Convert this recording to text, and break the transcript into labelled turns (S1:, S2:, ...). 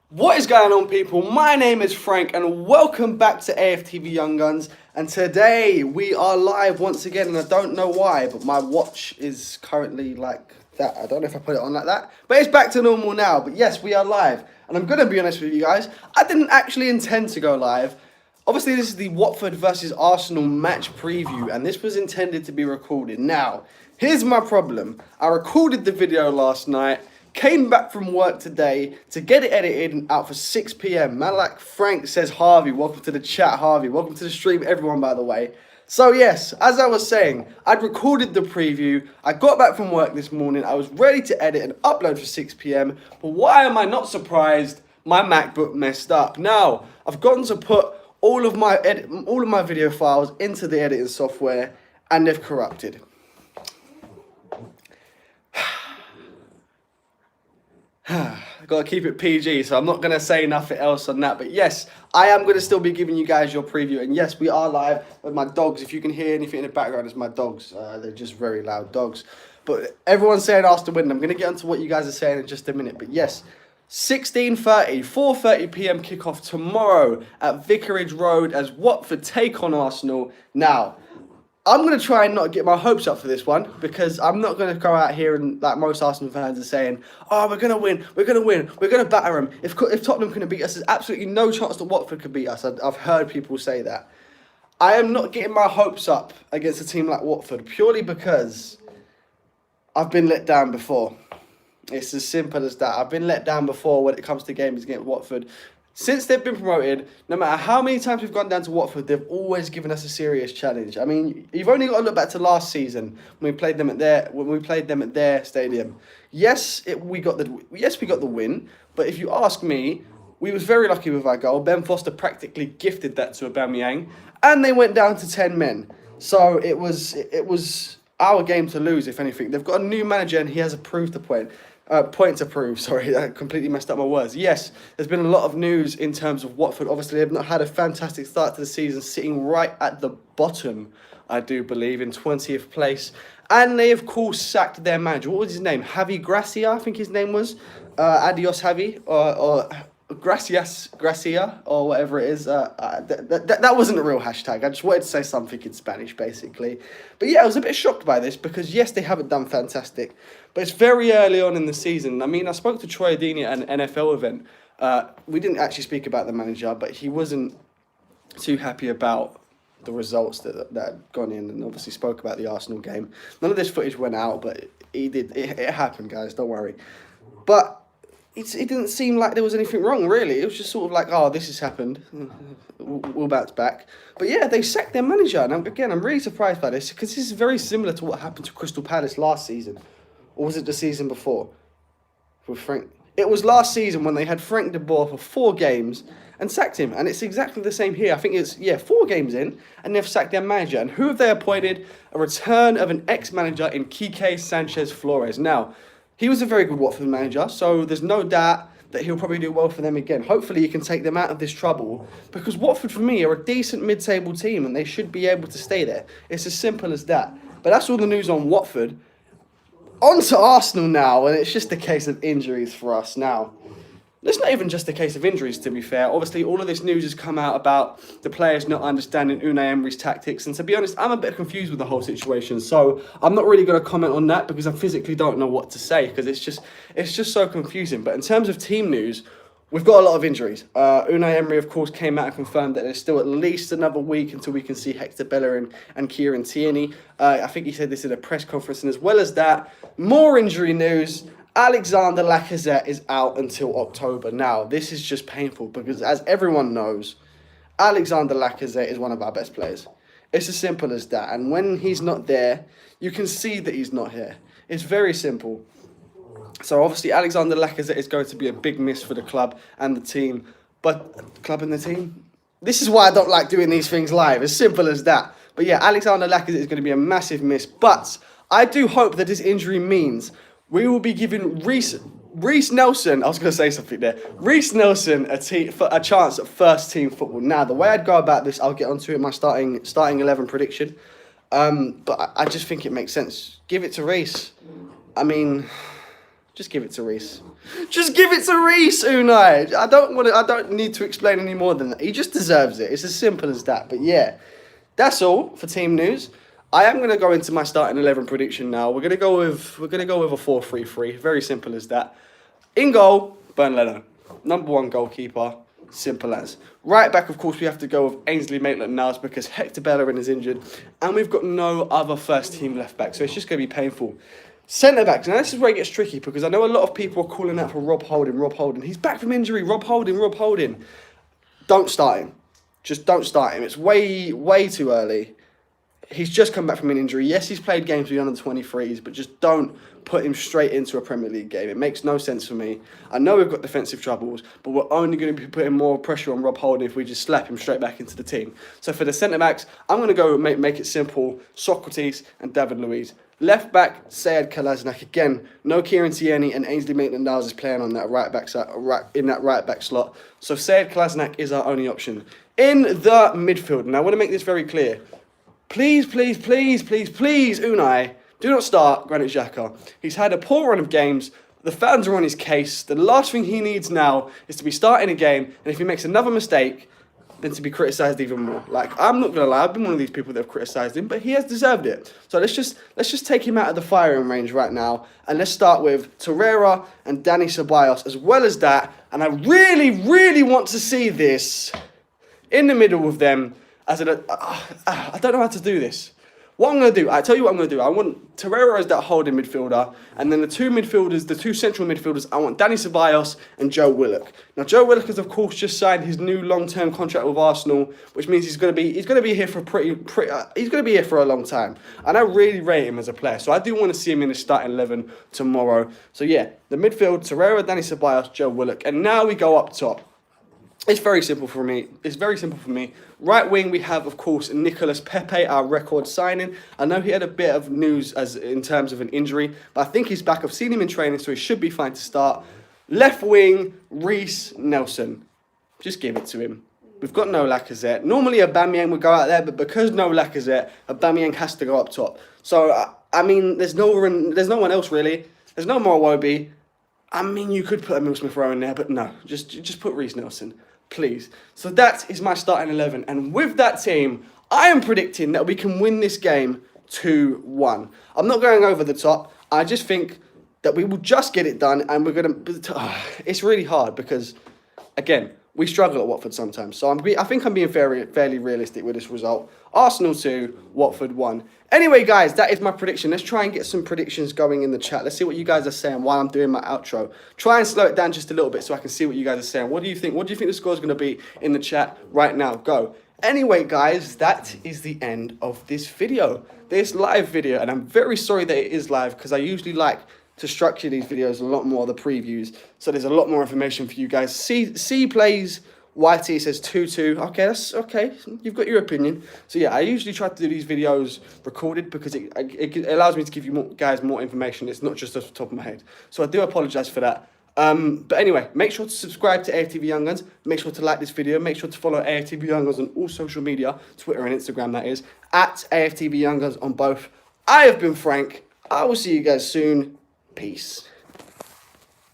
S1: What is going on, people? My name is Frank and welcome back to AFTV Young Gunz. And today we are live once again, and I don't know why, but my watch is currently like that. I don't know if I put it on like that, but it's back to normal now. But yes, we are live, and I'm going to be honest with you guys, I didn't actually intend to go live. Obviously, this is the Watford versus Arsenal match preview, and this was intended to be recorded. Now, here's my problem. I recorded the video last night, came back from work today to get it edited and out for 6 p.m. Man like Frank says, Harvey, welcome to the chat, Harvey. Welcome to the stream, everyone, by the way. So yes, as I was saying, I'd recorded the preview. I got back from work this morning. I was ready to edit and upload for 6 p.m. But why am I not surprised? My MacBook messed up. Now, I've gotten to put all of my video files into the editing software, and they've corrupted. I've got to keep it PG, so I'm not going to say nothing else on that. But yes, I am going to still be giving you guys your preview. And yes, we are live with my dogs. If you can hear anything in the background, it's my dogs. They're just very loud dogs. But everyone's saying Arsenal win. I'm going to get onto what you guys are saying in just a minute. But yes, 16:30, 4:30 p.m. kickoff tomorrow at Vicarage Road as Watford take on Arsenal. Now, I'm going to try and not get my hopes up for this one, because I'm not going to go out here and, like most Arsenal fans are saying, oh, we're going to win, we're going to win, we're going to batter them. If Tottenham can beat us, there's absolutely no chance that Watford could beat us. I've heard people say that. I am not getting my hopes up against a team like Watford, purely because I've been let down before. It's as simple as that. I've been let down before when it comes to games against Watford. Since they've been promoted, no matter how many times we've gone down to Watford, they've always given us a serious challenge. I mean, you've only got to look back to last season when we played them at their stadium. Yes, we got the win, but if you ask me, we was very lucky with our goal. Ben Foster practically gifted that to Aubameyang, and they went down to 10 men. So it was our game to lose, if anything. They've got a new manager, and he has approved a point. Point to prove, sorry, I completely messed up my words. Yes, there's been a lot of news in terms of Watford. Obviously, they've not had a fantastic start to the season, sitting right at the bottom, I do believe, in 20th place. And they, of course, sacked their manager. What was his name? Javi Gracia, I think his name was. Adios, Javi, or Gracia, or whatever it is. That wasn't a real hashtag. I just wanted to say something in Spanish, basically. But yeah, I was a bit shocked by this, because yes, they haven't done fantastic, but it's very early on in the season. I mean, I spoke to Troy Deeney at an NFL event. We didn't actually speak about the manager, but he wasn't too happy about the results that had gone in, and obviously spoke about the Arsenal game. None of this footage went out, but he did. It happened, guys. Don't worry. But it didn't seem like there was anything wrong, really. It was just sort of like, oh, this has happened. We'll bounce back. But yeah, they sacked their manager. And again, I'm really surprised by this, because this is very similar to what happened to Crystal Palace last season. Or was it the season before? With Frank? It was last season when they had Frank de Boer for 4 games and sacked him. And it's exactly the same here. I think it's, 4 games in, and they've sacked their manager. And who have they appointed? A return of an ex-manager in Quique Sanchez Flores. Now, he was a very good Watford manager, so there's no doubt that he'll probably do well for them again. Hopefully he can take them out of this trouble, because Watford, for me, are a decent mid-table team, and they should be able to stay there. It's as simple as that. But that's all the news on Watford. On to Arsenal now, and it's just a case of injuries for us now. It's not even just a case of injuries, to be fair. Obviously, all of this news has come out about the players not understanding Unai Emery's tactics. And to be honest, I'm a bit confused with the whole situation. So I'm not really going to comment on that, because I physically don't know what to say, because it's just so confusing. But in terms of team news, we've got a lot of injuries. Unai Emery, of course, came out and confirmed that there's still at least another week until we can see Hector Bellerin and Kieran Tierney. I think he said this at a press conference. And as well as that, more injury news. Alexander Lacazette is out until October. Now, this is just painful, because as everyone knows, Alexander Lacazette is one of our best players. It's as simple as that. And when he's not there, you can see that he's not here. It's very simple. So obviously Alexander Lacazette is going to be a big miss for the club and the team. But the club and the team? This is why I don't like doing these things live. As simple as that. But yeah, Alexander Lacazette is going to be a massive miss. But I do hope that this injury means we will be giving Reece Nelson, I was going to say something there, Reece Nelson a chance at first team football. Now, the way I'd go about this, I'll get onto it in my starting 11 prediction. But I just think it makes sense. Give it to Reece. I mean, Just give it to Reece. Just give it to Reece, Unai. I don't need to explain any more than that. He just deserves it. It's as simple as that. But yeah, that's all for team news. I am gonna go into my starting 11 prediction now. We're gonna go with a 4-3-3. Very simple as that. In goal, Bernd Leno. Number 1 goalkeeper. Simple as. Right back, of course, we have to go with Ainsley Maitland-Niles because Hector Bellerin is injured, and we've got no other first team left back, so it's just gonna be painful. Centre backs. Now this is where it gets tricky because I know a lot of people are calling out for Rob Holding. He's back from injury. Rob Holding. Don't start him. Just don't start him. It's way too early. He's just come back from an injury. Yes, he's played games with the under-23s, but just don't put him straight into a Premier League game. It makes no sense for me. I know we've got defensive troubles, but we're only going to be putting more pressure on Rob Holding if we just slap him straight back into the team. So for the centre-backs, I'm going to go make it simple. Socrates and David Luiz. Left back, Sead Kolasinac. Again, no Kieran Tierney and Ainsley Maitland-Niles is playing on that right back slot. So Sead Kolasinac is our only option. In the midfield, and I want to make this very clear. Please, Unai, do not start Granit Xhaka. He's had a poor run of games. The fans are on his case. The last thing he needs now is to be starting a game, and if he makes another mistake, then to be criticised even more. Like, I'm not gonna lie, I've been one of these people that have criticised him, but he has deserved it. So let's just take him out of the firing range right now, and let's start with Torreira and Dani Ceballos as well as that. And I really want to see this in the middle with them. I don't know how to do this. What I'm going to do, I tell you what I'm going to do. I want Torreira as that holding midfielder, and then the two central midfielders, I want Dani Ceballos and Joe Willock. Now, Joe Willock has, of course, just signed his new long-term contract with Arsenal, which means he's going to be here for he's going to be here for a long time. And I really rate him as a player, so I do want to see him in the starting 11 tomorrow. So yeah, the midfield: Torreira, Dani Ceballos, Joe Willock, and now we go up top. It's very simple for me. Right wing, we have, of course, Nicolas Pepe, our record signing. I know he had a bit of news in terms of an injury, but I think he's back. I've seen him in training, so he should be fine to start. Left wing, Reece Nelson. Just give it to him. We've got no Lacazette. Normally, Aubameyang would go out there, but because no Lacazette, Aubameyang has to go up top. So, I mean, there's no one else, really. There's no more Iwobi. I mean, you could put Emil Smith-Rowe in there, but no. Just put Reece Nelson. Please. So that is my starting 11. And with that team, I am predicting that we can win this game 2-1. I'm not going over the top. I just think that we will just get it done. And we're going to... It's really hard because, again, we struggle at Watford sometimes. So I think I'm being fairly realistic with this result. Arsenal 2, Watford 1. Anyway, guys, that is my prediction. Let's try and get some predictions going in the chat. Let's see what you guys are saying while I'm doing my outro. Try and slow it down just a little bit so I can see what you guys are saying. What do you think? What do you think the score is going to be in the chat right now? Go. Anyway, guys, that is the end of this video. This live video. And I'm very sorry that it is live because I usually like to structure these videos a lot more, the previews. So there's a lot more information for you guys. C plays... YT says 2-2. Okay, that's okay. You've got your opinion. So yeah, I usually try to do these videos recorded because it allows me to give you guys more information. It's not just off the top of my head. So I do apologise for that. But anyway, make sure to subscribe to AFTV Young Gunz. Make sure to like this video. Make sure to follow AFTV Young Gunz on all social media, Twitter and Instagram, that is, at AFTV Young Gunz on both. I have been Frank. I will see you guys soon. Peace.